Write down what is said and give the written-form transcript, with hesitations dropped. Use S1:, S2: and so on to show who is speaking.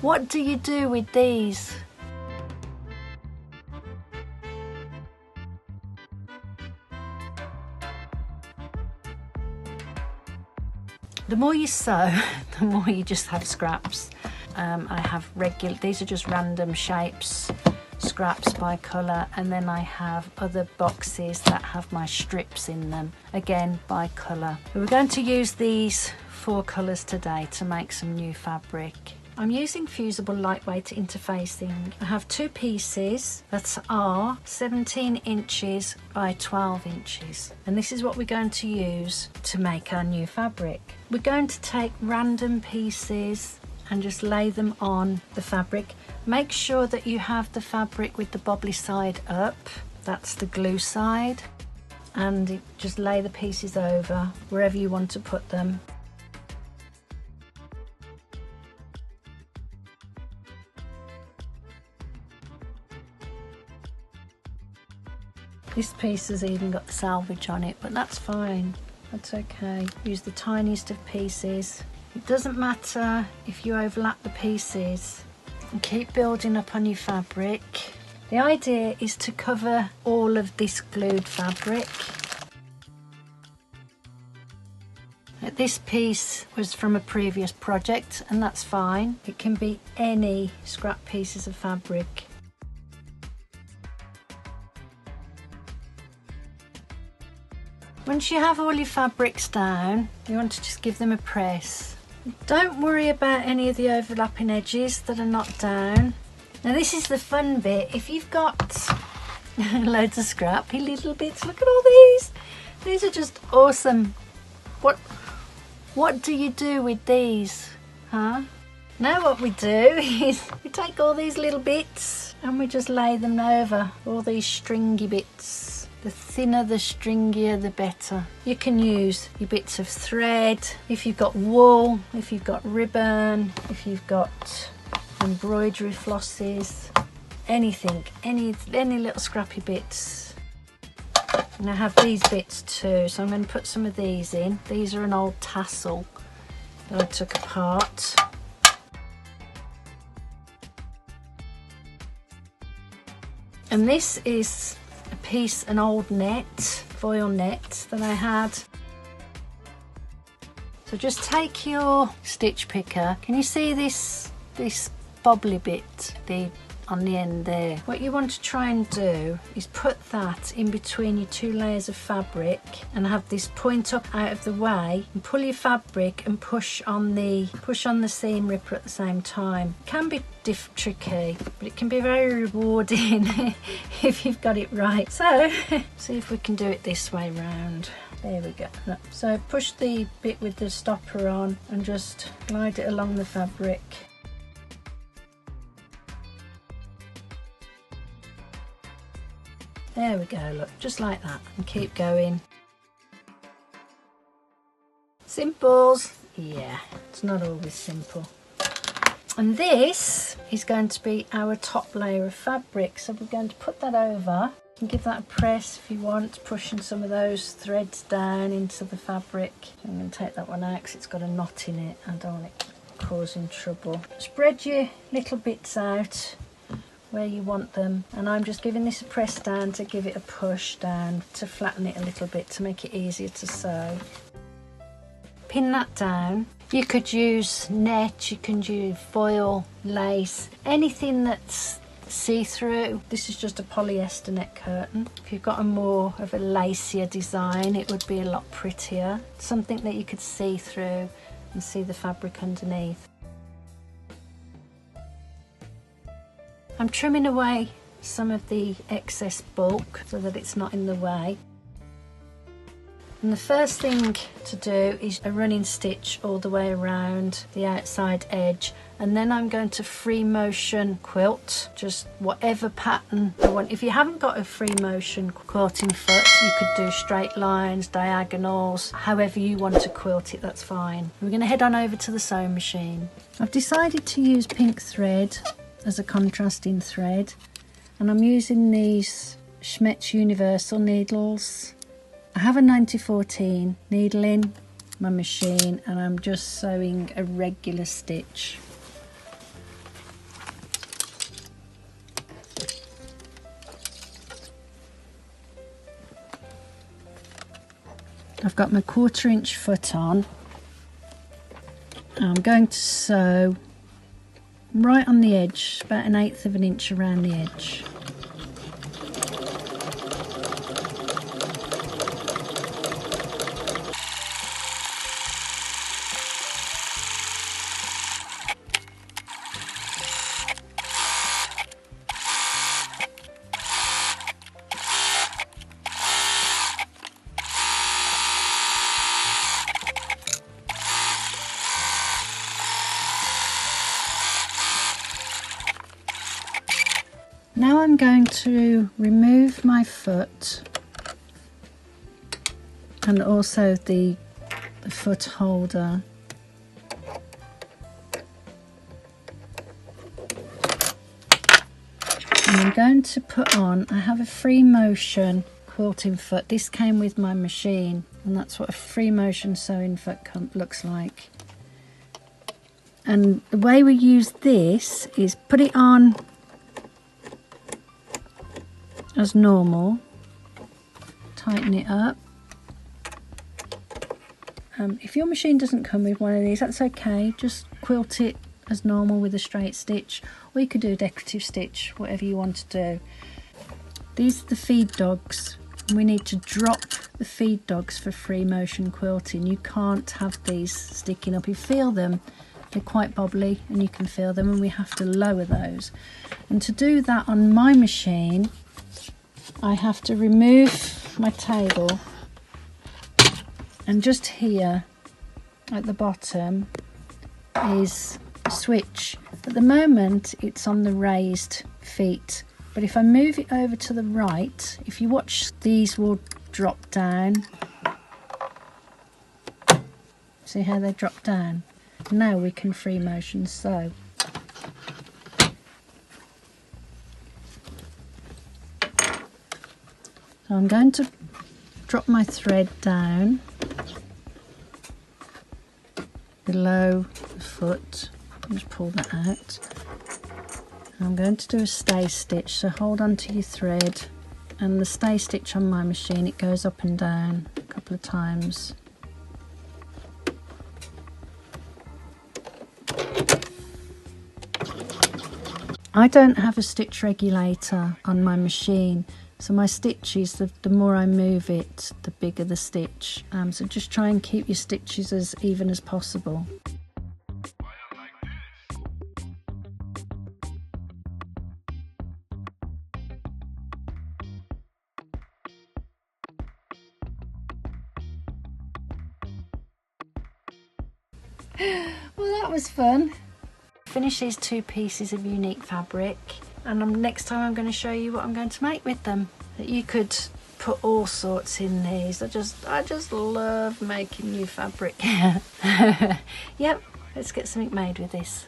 S1: What do you do with these? The more you sew, the more you just have scraps. I have regular, these are just random shapes, scraps by colour, and then I have other boxes that have my strips in them, again by colour. We're going to use these 4 colours today to make some new fabric. I'm using fusible lightweight interfacing. I have 2 pieces that are 17 inches by 12 inches, and this is what we're going to use to make our new fabric. We're going to take random pieces and just lay them on the fabric. Make sure that you have the fabric with the bobbly side up, that's the glue side, and just lay the pieces over wherever you want to put them. This piece has even got the salvage on it, but that's fine, that's okay. Use the tiniest of pieces. It doesn't matter if you overlap the pieces, and keep building up on your fabric. The idea is to cover all of this glued fabric. This piece was from a previous project, and that's fine. It can be any scrap pieces of fabric. Once you have all your fabrics down, you want to just give them a press. Don't worry about any of the overlapping edges that are not down. Now this is the fun bit. If you've got loads of scrappy little bits, look at all these. These are just awesome. What do you do with these, huh? Now what we do is we take all these little bits and we just lay them over, all these stringy bits. The thinner, the stringier, the better. You can use your bits of thread, if you've got wool, if you've got ribbon, if you've got embroidery flosses, anything, any little scrappy bits. And I have these bits too, so I'm going to put some of these in. These are an old tassel that I took apart. And this is a piece, an old net, voile net that I had. So just take your stitch picker. Can you see this bobbly bit on the end there? What you want to try and do is put that in between your 2 layers of fabric and have this point up out of the way, and pull your fabric and push on the seam ripper at the same time. It can be tricky, but it can be very rewarding if you've got it right. So see if we can do it this way round. There we go. So push the bit with the stopper on and just glide it along the fabric. There we go, look, just like that, and keep going. Simples, yeah, it's not always simple. And this is going to be our top layer of fabric, so we're going to put that over. You can give that a press if you want, pushing some of those threads down into the fabric. I'm going to take that one out because it's got a knot in it. I don't want it causing trouble. Spread your little bits out where you want them, and I'm just giving this a press down to give it a push down to flatten it a little bit to make it easier to sew. Pin that down. You could use net, you can use voile, lace, anything that's see-through. This is just a polyester net curtain. If you've got a more of a lacier design, it would be a lot prettier. Something that you could see through and see the fabric underneath. I'm trimming away some of the excess bulk so that it's not in the way. And the first thing to do is a running stitch all the way around the outside edge, and then I'm going to free motion quilt just whatever pattern I want. If you haven't got a free motion quilting foot, you could do straight lines, diagonals, however you want to quilt it, that's fine. We're going to head on over to the sewing machine. I've decided to use pink thread as a contrasting thread, and I'm using these Schmetz Universal needles. I have a 9014 needle in my machine, and I'm just sewing a regular stitch. I've got my 1/4 inch foot on. I'm going to sew right on the edge, about 1/8 of an inch around the edge. Now I'm going to remove my foot and also the foot holder. And I'm going to put on, I have a free motion quilting foot. This came with my machine, and that's what a free motion sewing foot looks like. And the way we use this is put it on as normal, tighten it up. If your machine doesn't come with one of these, that's okay, just quilt it as normal with a straight stitch, or you could do a decorative stitch, whatever you want to do. These are the feed dogs, and we need to drop the feed dogs for free motion quilting. You can't have these sticking up. You feel them, they're quite bobbly and you can feel them, and we have to lower those. And to do that on my machine, I have to remove my table, and just here at the bottom is a switch. At the moment it's on the raised feet, but if I move it over to the right, if you watch, these will drop down. See how they drop down? Now we can free motion sew. So I'm going to drop my thread down below the foot, just pull that out. I'm going to do a stay stitch, so hold on to your thread, and the stay stitch on my machine, it goes up and down a couple of times. I don't have a stitch regulator on my machine, so my stitches, the more I move it, the bigger the stitch. So just try and keep your stitches as even as possible. Well, that was fun. Finish these 2 pieces of unique fabric, and next time I'm going to show you what I'm going to make with them. You could put all sorts in these. I just love making new fabric. Yep, let's get something made with this.